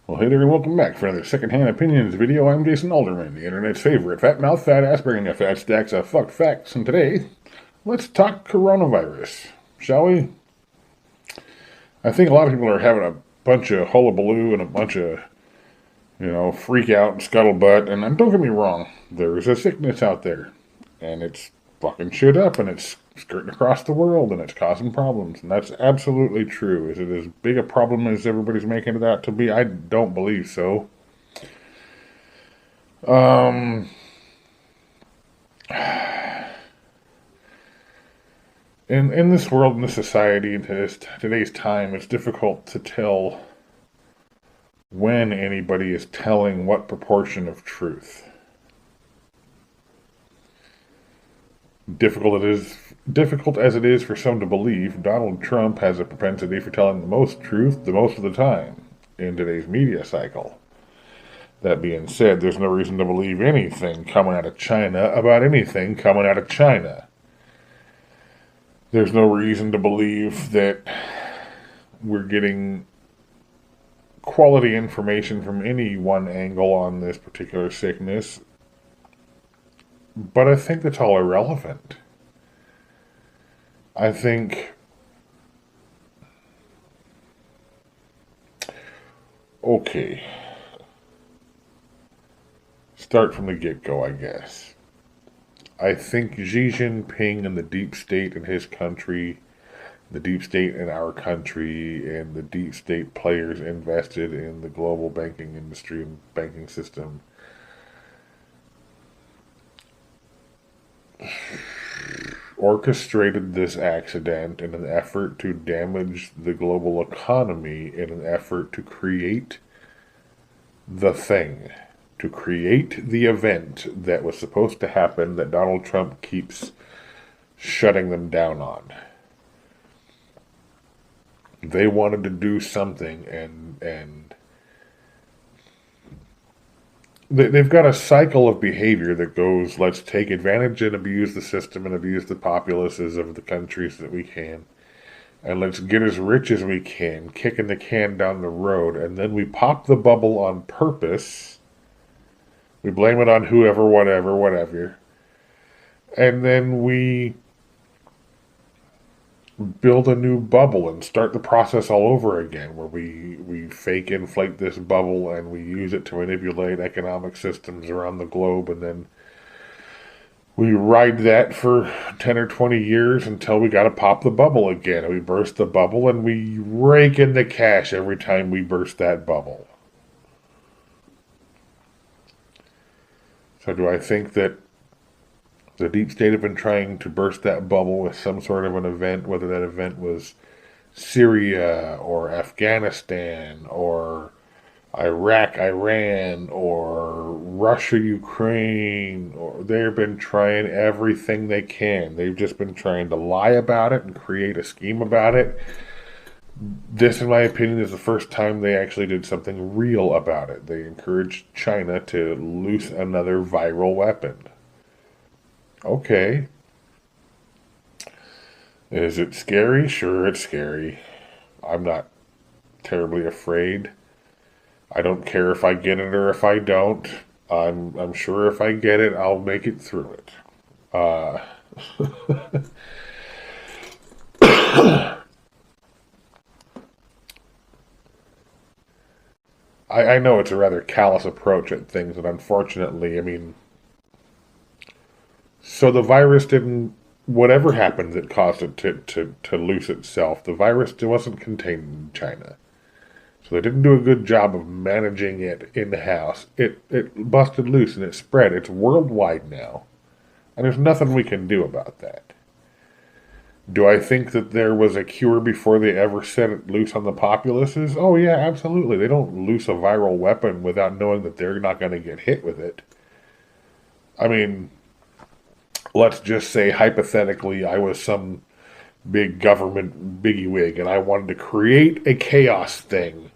Well, hey there, and welcome back for another Secondhand Opinions video. I'm Jason Alderman, the internet's favorite fat mouth, fat ass, bringing you fat stacks of fucked facts. And today, let's talk coronavirus, shall we? I think a lot of people are having a bunch of hullabaloo and a bunch of, freak out and scuttlebutt. And don't get me wrong, there's a sickness out there, and it's fucking shit up, and it's skirting across the world, and it's causing problems. And that's absolutely true. Is it as big a problem as everybody's making it out to be? I don't believe so. Um, in this world, in this society, in today's time, it's difficult to tell when anybody is telling what proportion of truth. Difficult as it is for some to believe, Donald Trump has a propensity for telling the most truth the most of the time in today's media cycle. That being said, there's no reason to believe anything coming out of China about anything coming out of China. There's no reason to believe that we're getting quality information from any one angle on this particular sickness, but I think that's all irrelevant. I think, okay, start from the get-go, I guess. I think Xi Jinping and the deep state in his country, the deep state in our country, and the deep state players invested in the global banking industry and banking system orchestrated this accident in an effort to damage the global economy, in an effort to create the thing, to create the event that was supposed to happen that Donald Trump keeps shutting them down on. They wanted to do something, and they've got a cycle of behavior that goes, let's take advantage and abuse the system and abuse the populaces of the countries that we can, and let's get as rich as we can, kicking the can down the road, and then we pop the bubble on purpose. We blame it on whoever, whatever, and then we build a new bubble and start the process all over again, where we fake inflate this bubble and we use it to manipulate economic systems around the globe, and then we ride that for 10 or 20 years until we got to pop the bubble again. And we burst the bubble and we rake in the cash every time we burst that bubble. So do I think that the deep state have been trying to burst that bubble with some sort of an event, whether that event was Syria or Afghanistan or Iraq, Iran, or Russia, Ukraine, or they've been trying everything they can. They've just been trying to lie about it and create a scheme about it. This, in my opinion, is the first time they actually did something real about it. They encouraged China to loose another viral weapon. Okay. Is it scary? Sure, it's scary. I'm not terribly afraid. I don't care if I get it or if I don't. I'm sure if I get it, I'll make it through it. Uh, I know it's a rather callous approach at things, and unfortunately, so the virus didn't, whatever happened that caused it to loose itself, the virus wasn't contained in China. So they didn't do a good job of managing it in-house. It busted loose and it spread. It's worldwide now. And there's nothing we can do about that. Do I think that there was a cure before they ever set it loose on the populaces? Oh yeah, absolutely. They don't loose a viral weapon without knowing that they're not going to get hit with it. I mean, let's just say hypothetically I was some big government bigwig and I wanted to create a chaos thing.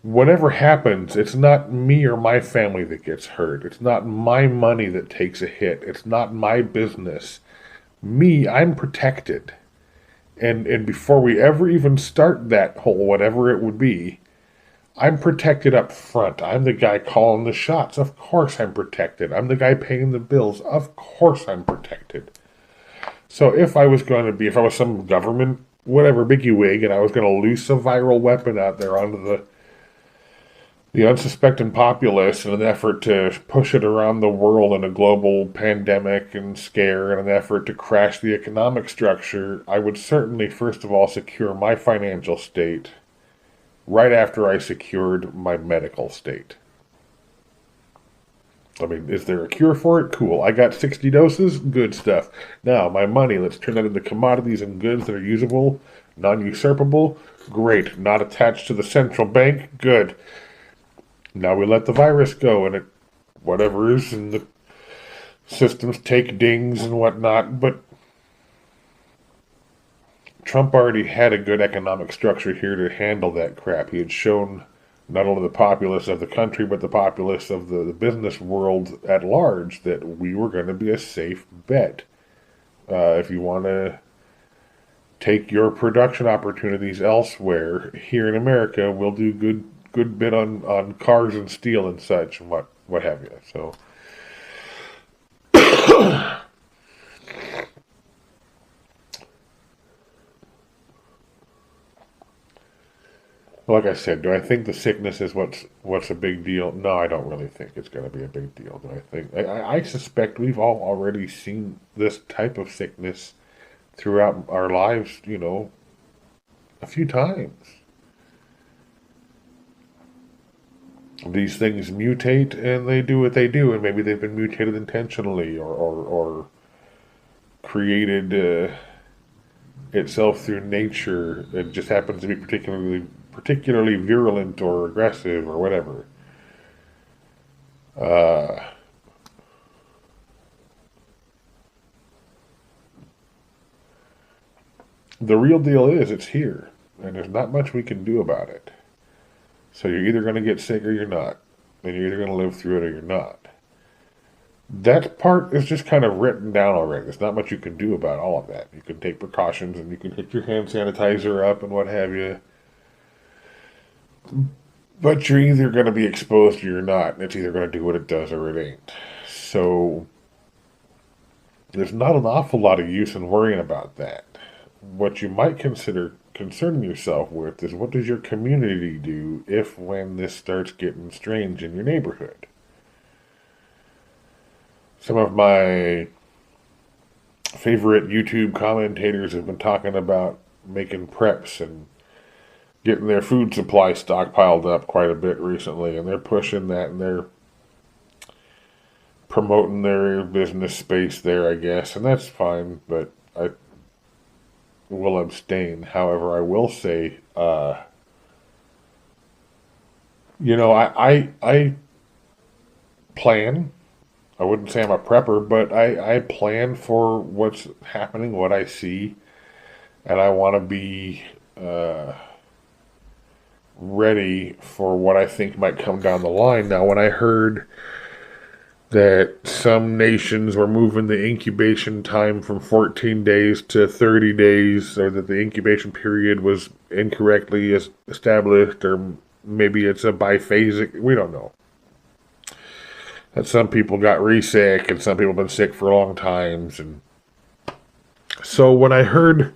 Whatever happens, it's not me or my family that gets hurt. It's not my money that takes a hit. It's not my business. Me, I'm protected. And before we ever even start that whole whatever it would be, I'm protected up front. I'm the guy calling the shots. Of course I'm protected. I'm the guy paying the bills. Of course I'm protected. So if I was some government, whatever, biggie-wig, and I was going to loose a viral weapon out there onto the unsuspecting populace in an effort to push it around the world in a global pandemic and scare, in an effort to crash the economic structure, I would certainly, first of all, secure my financial state right after I secured my medical state. I mean, is there a cure for it? Cool. I got 60 doses? Good stuff. Now, my money, let's turn that into commodities and goods that are usable, non-usurpable. Great. Not attached to the central bank? Good. Now we let the virus go, and whatever is, and the systems take dings and whatnot, but Trump already had a good economic structure here to handle that crap. He had shown not only the populace of the country, but the populace of the business world at large that we were going to be a safe bet. If you want to take your production opportunities elsewhere, here in America, we'll do good bit on cars and steel and such and what have you. So like I said, do I think the sickness is what's a big deal? No, I don't really think it's going to be a big deal. Do I think? I suspect we've all already seen this type of sickness throughout our lives, a few times. These things mutate and they do what they do, and maybe they've been mutated intentionally or created itself through nature. It just happens to be particularly virulent or aggressive or whatever. The real deal is it's here, and there's not much we can do about it. So you're either going to get sick or you're not, and you're either going to live through it or you're not. That part is just kind of written down already. There's not much you can do about all of that. You can take precautions, and you can hit your hand sanitizer up and what have you. But you're either going to be exposed or you're not, and it's either going to do what it does or it ain't. So there's not an awful lot of use in worrying about that. What you might consider concerning yourself with is, what does your community do when this starts getting strange in your neighborhood? Some of my favorite YouTube commentators have been talking about making preps and getting their food supply stockpiled up quite a bit recently, and they're pushing that, and they're promoting their business space there, I guess, and that's fine, but I will abstain. However, I will say, I plan. I wouldn't say I'm a prepper, but I plan for what's happening, what I see, and I want to be ready for what I think might come down the line. Now, when I heard that some nations were moving the incubation time from 14 days to 30 days, or that the incubation period was incorrectly established, or maybe it's a biphasic, we don't know. That some people got re-sick, and some people have been sick for long times. And so when I heard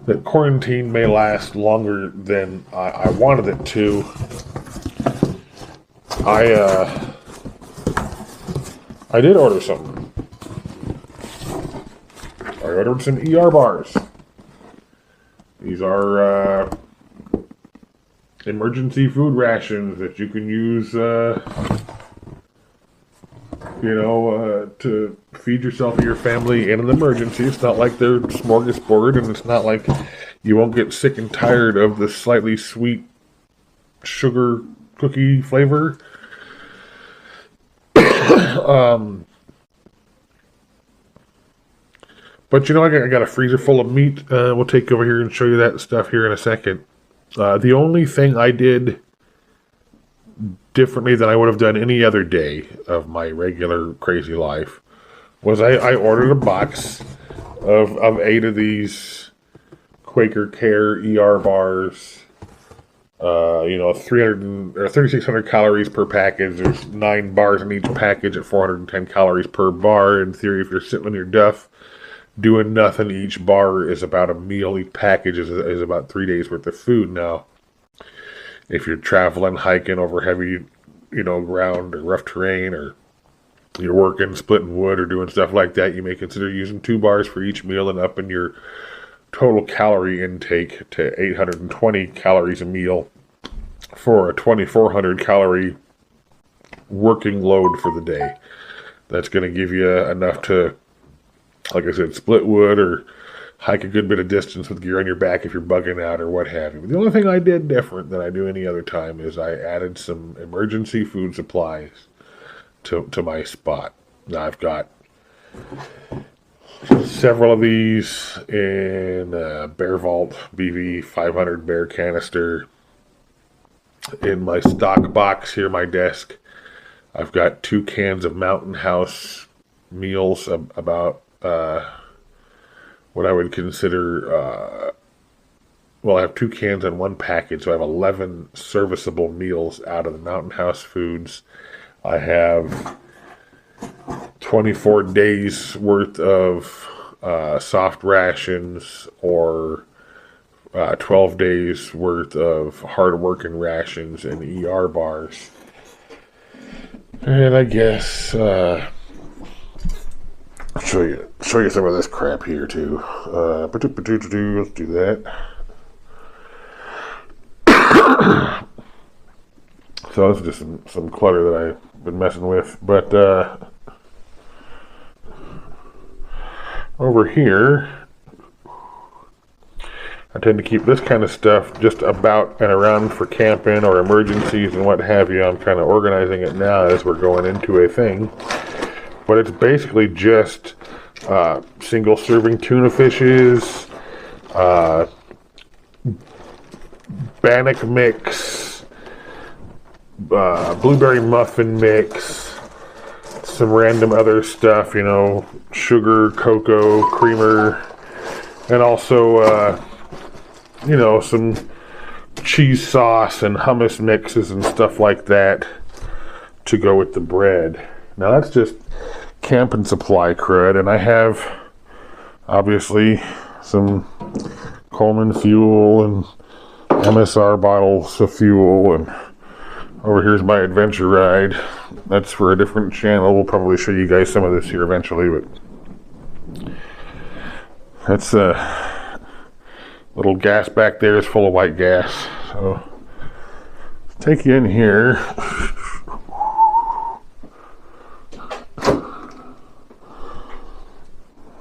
that quarantine may last longer than I wanted it to, I did order something. I ordered some ER bars. These are emergency food rations that you can use, to feed yourself and your family in an emergency. It's not like they're smorgasbord, and it's not like you won't get sick and tired of the slightly sweet sugar cookie flavor. But I got a freezer full of meat. We'll take over here and show you that stuff here in a second. The only thing I did differently than I would have done any other day of my regular crazy life was I ordered a box of 8 of these Quaker Care ER bars You know, 300 or 3,600 calories per package. There's 9 bars in each package at 410 calories per bar. In theory, if you're sitting on your duff doing nothing, each bar is about a meal. Each package is about 3 days worth of food. Now, if you're traveling, hiking over heavy, ground or rough terrain, or you're working, splitting wood, or doing stuff like that, you may consider using 2 bars for each meal and upping your total calorie intake to 820 calories a meal for a 2,400 calorie working load for the day. That's going to give you enough to, like I said, split wood or hike a good bit of distance with gear on your back if you're bugging out or what have you. But the only thing I did different than I do any other time is I added some emergency food supplies to my spot. Now I've got several of these in Bear Vault BV 500 Bear canister. In my stock box here, my desk, I've got 2 cans of Mountain House meals, about what I would consider, I have 2 cans and 1 package, so I have 11 serviceable meals out of the Mountain House foods. I have 24 days worth of soft rations, or 12 days worth of hard working rations and ER bars. And I guess show you some of this crap here too. Let's do that. So this is just some clutter that I've been messing with, but over here I tend to keep this kind of stuff just about and around for camping or emergencies and what have you. I'm kind of organizing it now as we're going into a thing. But it's basically just single serving tuna fishes, bannock mix, blueberry muffin mix, some random other stuff, sugar, cocoa, creamer, and also some cheese sauce and hummus mixes and stuff like that to go with the bread. Now that's just camping supply crud, and I have obviously some Coleman fuel and MSR bottles of fuel, and over here's my adventure ride. That's for a different channel. We'll probably show you guys some of this here eventually, but that's little gas back there is full of white gas. So let's take you in here.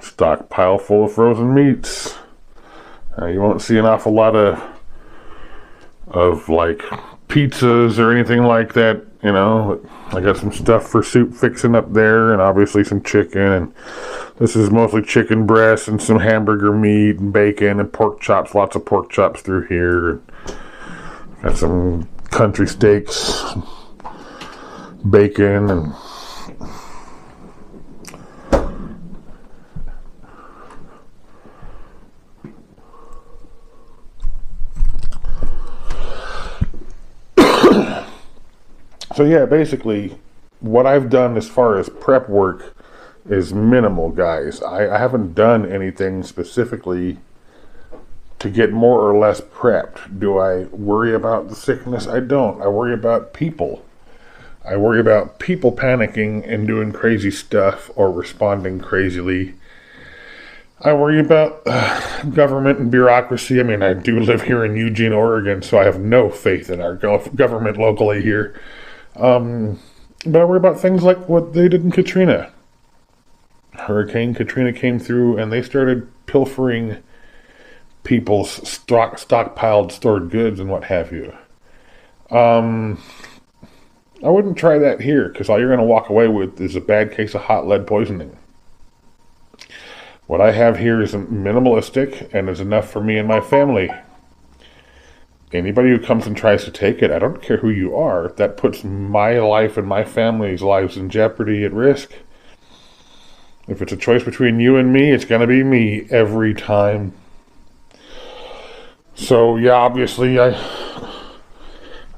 Stockpile full of frozen meats. You won't see an awful lot of like pizzas or anything like that. I got some stuff for soup fixing up there, and obviously some chicken, and this is mostly chicken breast and some hamburger meat and bacon and pork chops, lots of pork chops through here. Got some country steaks, bacon, and so yeah, basically what I've done as far as prep work is minimal, guys. I haven't done anything specifically to get more or less prepped. Do I worry about the sickness? I don't. I worry about people. I worry about people panicking and doing crazy stuff or responding crazily. I worry about government and bureaucracy. I mean, I do live here in Eugene, Oregon, so I have no faith in our government locally here. But I worry about things like what they did in Katrina. Hurricane Katrina came through and they started pilfering people's stockpiled stored goods and what have you. I wouldn't try that here, because all you're going to walk away with is a bad case of hot lead poisoning. What I have here is minimalistic and is enough for me and my family. Anybody who comes and tries to take it, I don't care who you are, that puts my life and my family's lives in jeopardy, at risk. If it's a choice between you and me, it's going to be me every time. So yeah, obviously I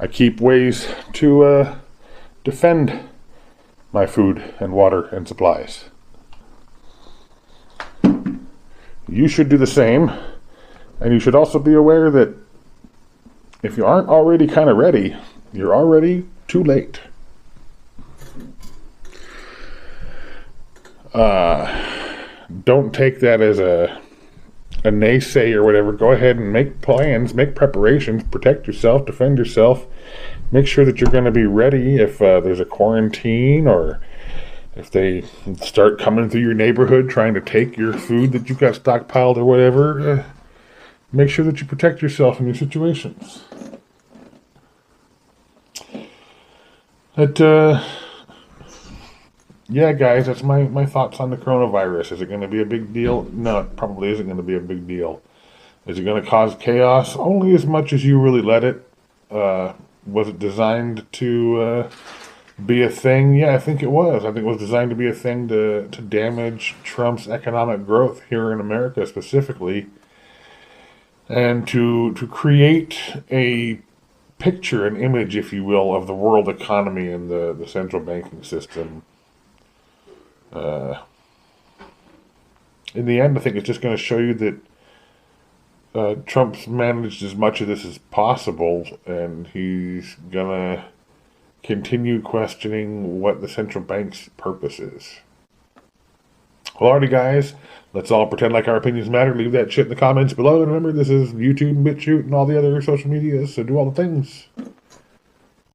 I keep ways to defend my food and water and supplies. You should do the same, and you should also be aware that if you aren't already kind of ready, you're already too late. Don't take that as a naysay or whatever. Go ahead and make plans, make preparations, protect yourself, defend yourself. Make sure that you're going to be ready if there's a quarantine, or if they start coming through your neighborhood trying to take your food that you've got stockpiled or whatever. Make sure that you protect yourself in your situations. Yeah, guys, that's my thoughts on the coronavirus. Is it going to be a big deal? No, it probably isn't going to be a big deal. Is it going to cause chaos? Only as much as you really let it. Was it designed to be a thing? Yeah, I think it was. I think it was designed to be a thing to damage Trump's economic growth here in America specifically, and to create a picture, an image, if you will, of the world economy and the central banking system. In the end, I think it's just going to show you that Trump's managed as much of this as possible, and he's going to continue questioning what the central bank's purpose is. Well, alrighty, guys, let's all pretend like our opinions matter. Leave that shit in the comments below. And remember, this is YouTube, BitChute, and all the other social medias, so do all the things.